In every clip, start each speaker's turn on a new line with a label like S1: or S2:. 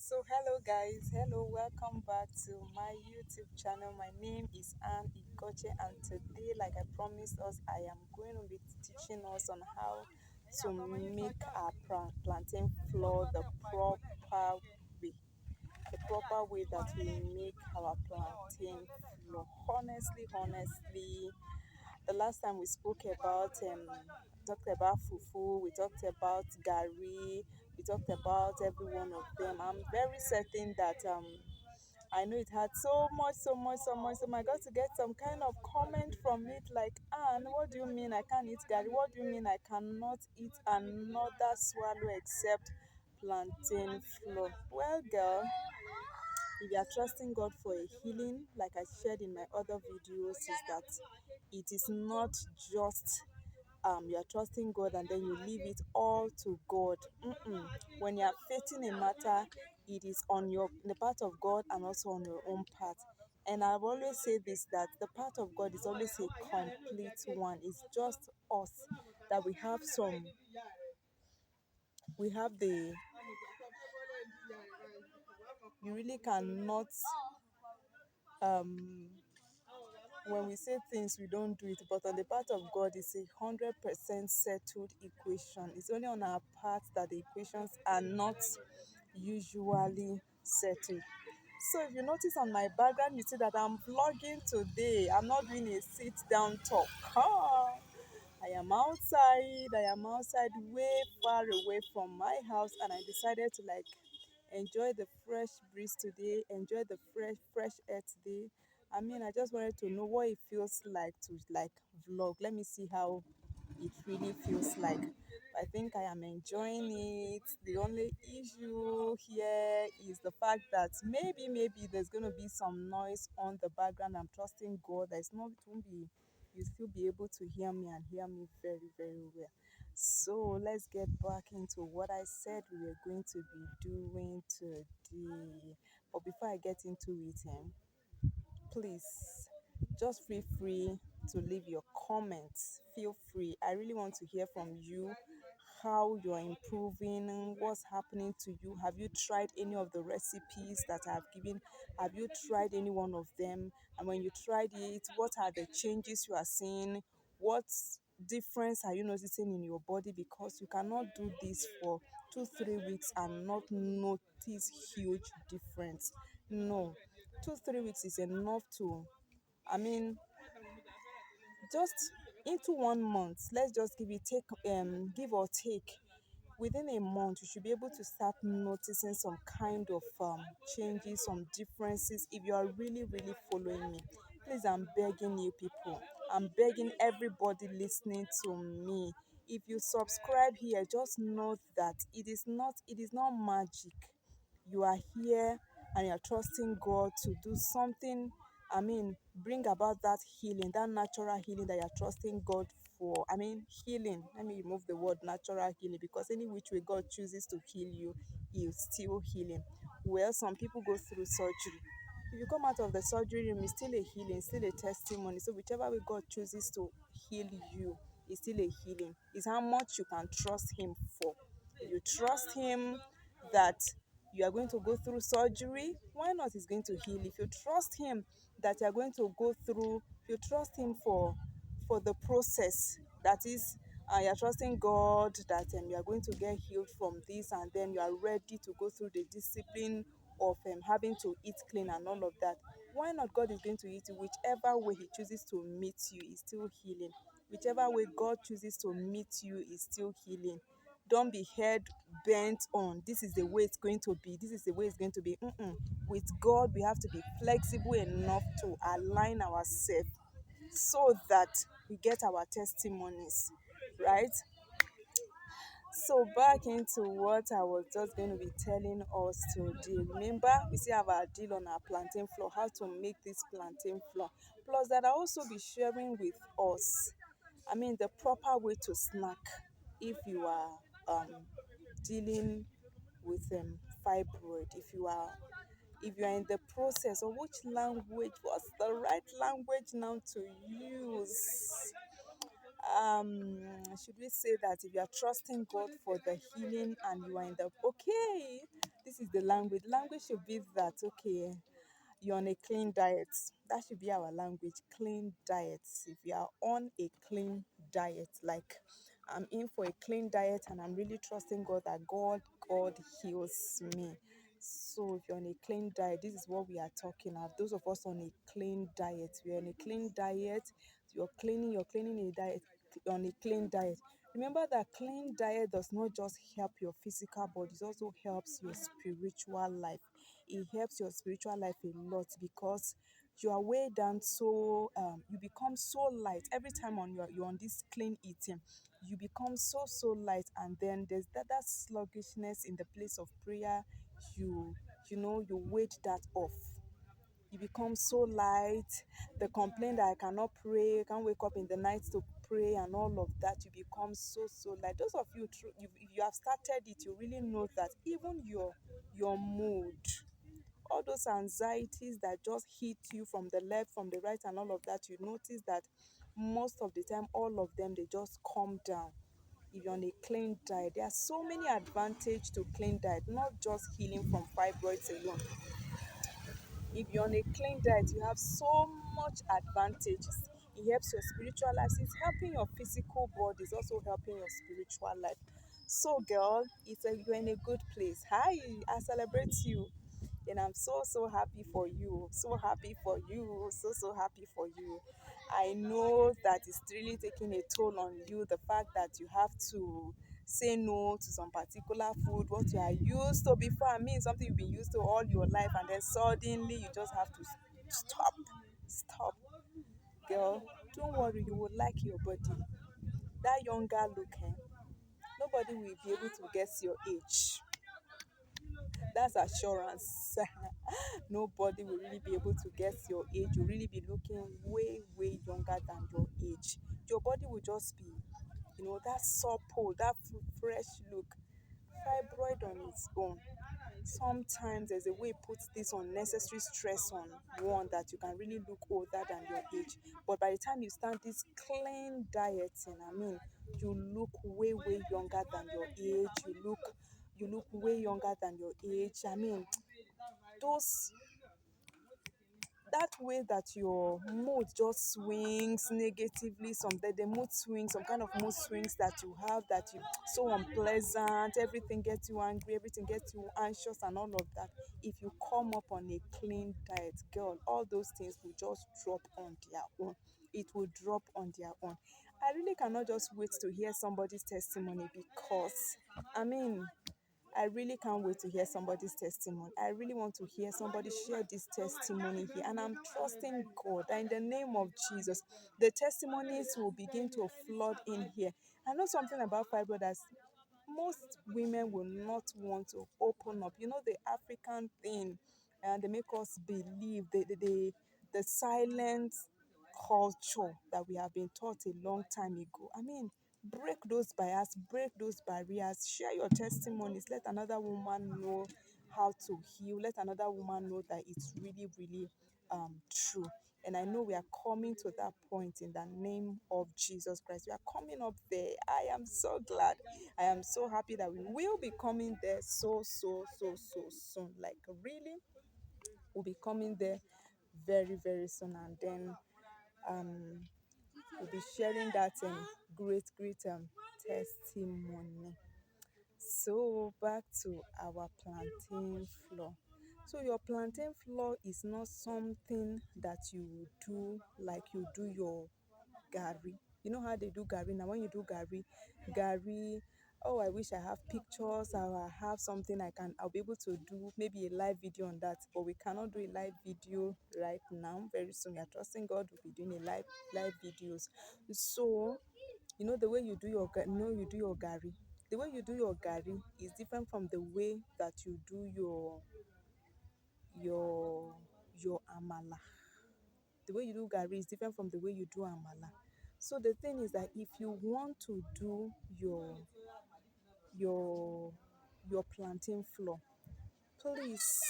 S1: So hello guys, hello, welcome back to my YouTube channel. My name is Anne Ikoche, and today, like I promised us, I am going to be teaching us on how to make our plantain flour the way, the proper way that we make our plantain flour. Honestly, the last time we spoke about talked about fufu, we talked about gari, we talked about every one of them. I'm very certain that I know it had so much. I got to get some kind of comment from it like, Anne, what do you mean I can't eat gari? What do you mean I cannot eat another swallow except plantain flour? Well, girl, if you are trusting God for a healing, like I shared in my other videos, is that it is not just you are trusting God and then you leave it all to God. When you are facing a matter, it is on the part of God and also on your own part. And I've always said this, that the part of God is always a complete one. It's just us that we have the you really cannot um when we say things, we don't do it, but on the part of God, it's 100% settled equation. It's only on our part that the equations are not usually settled. So if you notice on my background, you see that I'm vlogging today. I'm not doing a sit down talk. I am outside way far away from my house, and I decided to enjoy the fresh breeze today, enjoy the fresh air today. I mean, I just wanted to know what it feels like to vlog. Let me see how it really feels like. I think I am enjoying it. The only issue here is the fact that maybe there's going to be some noise on the background. I'm trusting God that it's not, it won't be, you still be able to hear me and hear me very well. So let's get back into what I said we were going to be doing today. But before I get into it, please just feel free to leave your comments. Feel free. I really want to hear from you, how you're improving, what's happening to you. Have you tried any of the recipes that I've given? Have you tried any one of them? And when you tried it, what are the changes you are seeing? What difference are you noticing in your body? Because you cannot do this for 2 3 weeks and not notice huge difference. No, 2 3 weeks is enough to, I mean, just into 1 month. Let's just give or take, within a month you should be able to start noticing some kind of changes, some differences. If you are really following me, please, I'm begging you people, I'm begging everybody listening to me, if you subscribe here, just know that it is not magic. You are here and you're trusting God to do something. I mean, bring about that healing, that natural healing that you're trusting God for. I mean, healing. Let me remove the word natural healing, because any which way God chooses to heal you, He's still healing. Well, some people go through surgery. If you come out of the surgery room, it's still a healing, still a testimony. So whichever way God chooses to heal you, is still a healing. It's how much you can trust Him for. If you trust Him that you are going to go through surgery, why not? He's going to heal. If you trust Him that you are going to go through, if you trust Him for the process, that is, you are trusting God that you are going to get healed from this, and then you are ready to go through the discipline of having to eat clean and all of that. Why not? God is going to eat you. Whichever way He chooses to meet you is still healing. Whichever way God chooses to meet you is still healing. Don't be head bent on this is the way it's going to be, this is the way it's going to be. With God, we have to be flexible enough to align ourselves so that we get our testimonies, right? So back into what I was just going to be telling us today. Remember, we still have our deal on our plantain flour, how to make this plantain flour. Plus that I also be sharing with us, I mean, the proper way to snack if you are dealing with fibroid. If you are in the process of which language was the right language now to use, should we say that if you are trusting God for the healing and you are in the okay, This is the language. Language should be that, okay, you're on a clean diet. That should be our language. Clean diet. If you are on a clean diet, like I'm in for a clean diet and I'm really trusting God that God heals me. So if you're on a clean diet, this is what we are talking about. Those of us on a clean diet, we're on a clean diet. You're cleaning a diet on a clean diet. Remember that clean diet does not just help your physical body, it also helps your spiritual life. It helps your spiritual life a lot because you are weighed down, so you become so light every time you're on this clean eating. You become so light, and then there's that sluggishness in the place of prayer. you you weight that off. You become so light. The complaint that I cannot pray, can't wake up in the night to pray, and all of that, you become so light. Those of you, if you have started it, you really know that even your mood, all those anxieties that just hit you from the left, from the right, and all of that, you notice that most of the time, all of them, they just calm down. If you're on a clean diet, there are so many advantages to clean diet, not just healing from fibroids alone. If you're on a clean diet, you have so much advantages. It helps your spiritual life. It's helping your physical body. It's also helping your spiritual life. So, girl, you're in a good place. Hi, I celebrate you, and I'm so happy for you. So happy for you. So happy for you. I know that it's really taking a toll on you. The fact that you have to say no to some particular food, what you are used to before. I mean, something you've been used to all your life, and then suddenly you just have to stop. Girl, don't worry, you will like your body. That younger look, eh? Nobody will be able to guess your age. That's assurance. Nobody will really be able to guess your age. You'll really be looking way younger than your age. Your body will just be, that supple, that fresh look. Fibroid on its own, sometimes there's a way it puts this unnecessary stress on one, that you can really look older than your age. But by the time you start this clean dieting, I mean, you look way younger than your age. You look way younger than your age. I mean, those that way that your mood just swings negatively, the mood swings, some kind of mood swings that you have, that you so unpleasant, everything gets you angry, everything gets you anxious, and all of that. If you come up on a clean diet, girl, all those things will just drop on their own. It will drop on their own. I really cannot just wait to hear somebody's testimony, because I mean, I really can't wait to hear somebody's testimony. I really want to hear somebody share this testimony here. And I'm trusting God that in the name of Jesus, the testimonies will begin to flood in here. I know something about fibroid that most women will not want to open up. You know, the African thing, and they make us believe the silent culture that we have been taught a long time ago. I mean, break those bias, break those barriers, share your testimonies, let another woman know how to heal, let another woman know that it's really true. And I know we are coming to that point in the name of Jesus Christ. We are coming up there. I am so glad. I am so happy that we will be coming there so soon. Like, really, we'll be coming there very soon. And then um we'll be sharing that great testimony. So back to our plantain flour. So your plantain flour is not something that you do like you do your gari. You know how they do gari now? When you do gari, oh, I wish I have pictures, or I have something I'll be able to do maybe a live video on that, but we cannot do a live video right now. Very soon, we are trusting God, we'll be doing a live videos. So the way you do your you do your gari. The way you do your gari is different from the way that you do your your amala. The way you do gari is different from the way you do amala. So the thing is that if you want to do your your plantain flour, please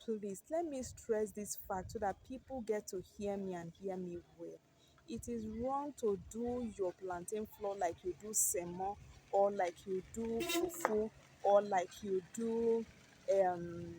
S1: please let me stress this fact so that people get to hear me and hear me well. It is wrong to do your plantain flour like you do semo, or like you do fufu, or like you do um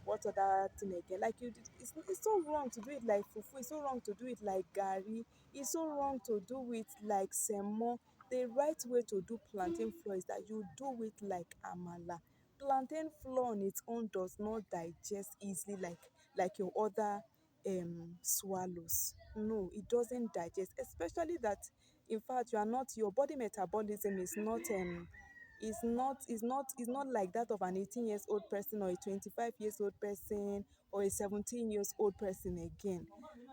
S1: what other thing again, like you did, it's so wrong to do it like fufu, it's so wrong to do it like gari, it's so wrong to do it like semo. The right way to do plantain flour is that you do it like amala. Plantain flour on its own does not digest easily like your other swallows. No, it doesn't digest, especially that, in fact, you are not, your body metabolism is not like that of an 18 years old person or a 25 years old person or a 17 years old person again.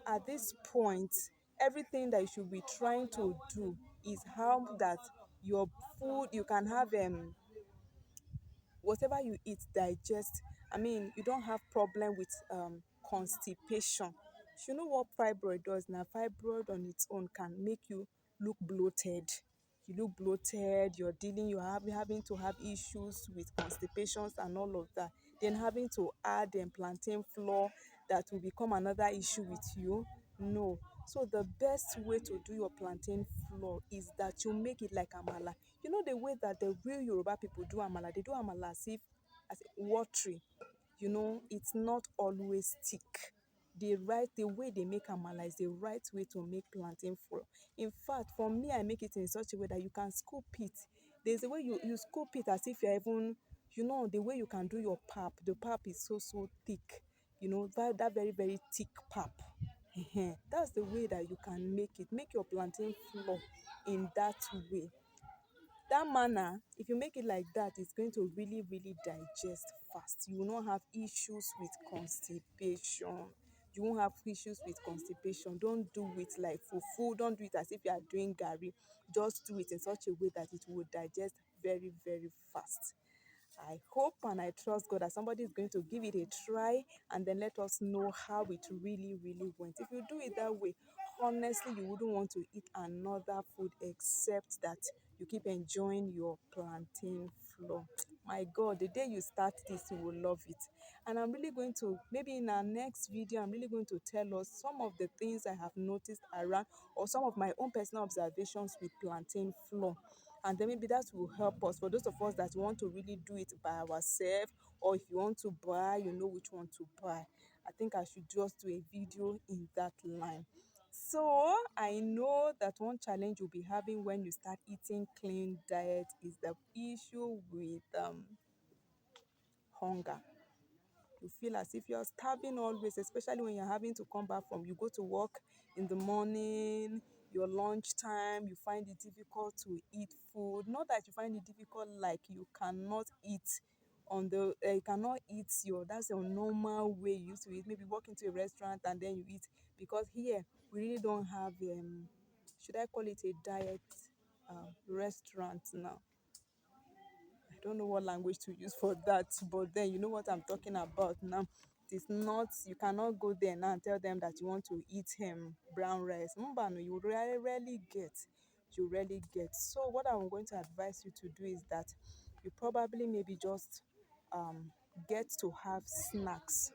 S1: At this point, everything that you should be trying to do is how that your food, you can have whatever you eat digest. I mean, you don't have problem with constipation. You know what fibroid does now? Fibroid on its own can make you look bloated. You look bloated, you're having to have issues with constipations and all of that. Then having to add plantain flour, that will become another issue with you. No. So the best way to do your plantain flour is that you make it like amala. You know the way that the real Yoruba people do amala, they do amala as if watery. You know, it's not always thick. The way they make amala is the right way to make plantain flour. In fact, for me, I make it in such a way that you can scoop it. There's a way you scoop it as if you're even, the way you can do your pap. The pap is so thick. That very, very thick pap. That's the way that you can make it. Make your plantain flour in that way. That manner, if you make it like that, it's going to really, really digest fast. You will not have issues with constipation. You won't have issues with constipation. Don't do it like fufu. Don't do it as if you are doing gari. Just do it in such a way that it will digest very, very fast. I hope and I trust God that somebody is going to give it a try and then let us know how it really, really went. If you do it that way, honestly, you wouldn't want to eat another food except that you keep enjoying your plantain flour. My God, the day you start this, you will love it. And I'm really going to, maybe in our next video, I'm really going to tell us some of the things I have noticed around, or some of my own personal observations with plantain flour. And then maybe that will help us, for those of us that want to really do it by ourselves, or if you want to buy, you know which one to buy. I think I should just do a video in that line. So I know that one challenge you'll be having when you start eating clean diet is the issue with hunger. You feel as if you're starving always, especially when you're having to come back from, you go to work in the morning, your lunch time, you find it difficult to eat food. Not that you find it difficult, like you cannot eat you cannot eat that's your normal way you used to eat. Maybe walk into a restaurant and then you eat, because here we really don't have should I call it a diet restaurant now? I don't know what language to use for that, but then you know what I'm talking about now. It is not, you cannot go there now and tell them that you want to eat brown rice. No, you rarely get. You rarely get. So what I'm going to advise you to do is that you probably maybe just get to have snacks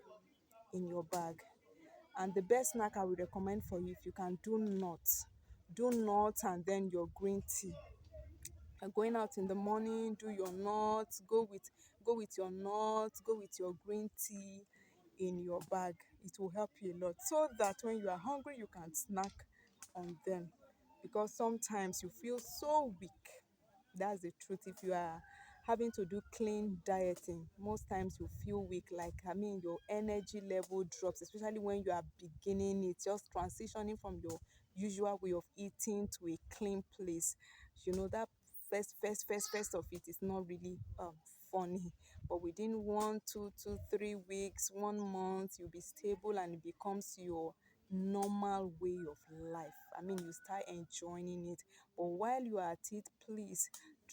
S1: in your bag. And the best snack I would recommend for you, if you can, do nuts. Do nuts and then your green tea. Going out in the morning, do your nuts, go with your nuts, go with your green tea in your bag. It will help you a lot, so that when you are hungry you can snack on them, because sometimes you feel so weak. That's the truth. If you are having to do clean dieting, most times you feel weak, like, I mean, your energy level drops, especially when you are beginning it, just transitioning from your usual way of eating to a clean place. That first of it is not really funny, but within 1, 2, 2, 3 weeks, 1 month, you'll be stable and it becomes your normal way of life. I mean, you start enjoying it. But while you are at it, please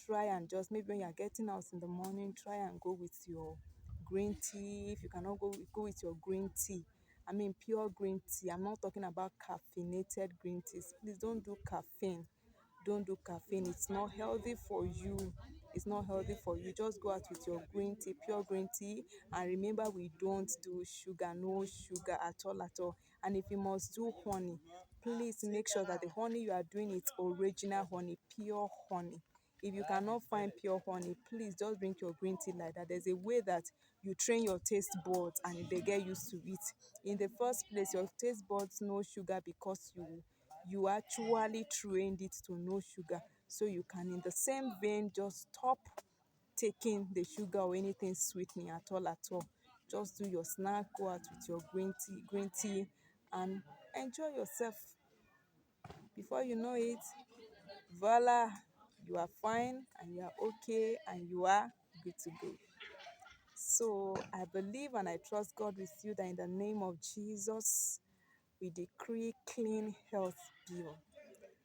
S1: try and just, maybe when you're getting out in the morning, try and go with your green tea. If you cannot go with your green tea, I mean pure green tea. I'm not talking about caffeinated green teas. Please don't do caffeine. Don't do caffeine. It's not healthy for you. It's not healthy for you. Just go out with your green tea, pure green tea. And remember, we don't do sugar. No sugar at all, at all. And if you must do honey, please make sure that the honey you are doing is original honey, pure honey. If you cannot find pure honey, please just drink your green tea like that. There's a way that you train your taste buds and they get used to it. In the first place, your taste buds know sugar because you actually trained it to know sugar. So you can, in the same vein, just stop taking the sugar or anything sweetening at all at all. Just do your snack, go out with your green tea, and enjoy yourself. Before you know it, voila, you are fine and you are okay and you are good to go. So I believe and I trust God with you that in the name of Jesus, we decree clean health bill.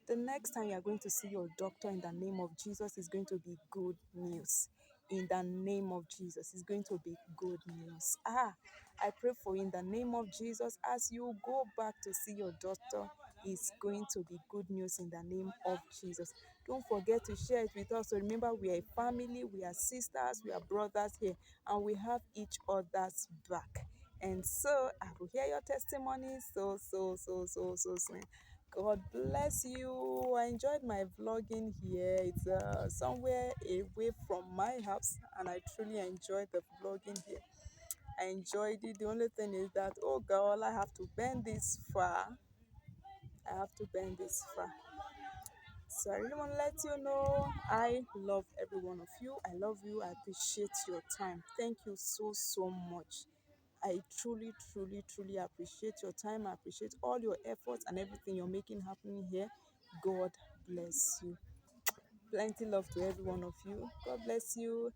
S1: The next time you are going to see your doctor in the name of Jesus is going to be good news. In the name of Jesus, it's going to be good news. I pray for you in the name of Jesus as you go back to see your doctor. It's going to be good news in the name of Jesus. Don't forget to share it with us. So remember, we are a family, we are sisters, we are brothers here, and we have each other's back. And so I will hear your testimony so soon. God bless you. I enjoyed my vlogging here. It's somewhere away from my house, and I truly enjoyed the vlogging here. I enjoyed it. The only thing is that, oh girl, I have to bend this far. I have to bend this far. So I really want to let you know I love every one of you. I love you. I appreciate your time. Thank you so much. I truly appreciate your time. I appreciate all your efforts and everything you're making happening here. God bless you. Plenty love to every one of you. God bless you.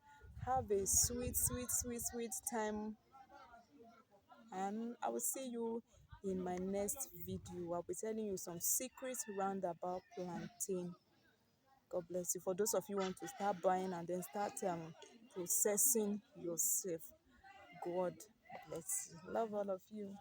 S1: Have a sweet time. And I will see you in my next video. I'll be telling you some secrets roundabout plantain. God bless you. For those of you who want to start buying and then start processing yourself. God bless you. Love all of you.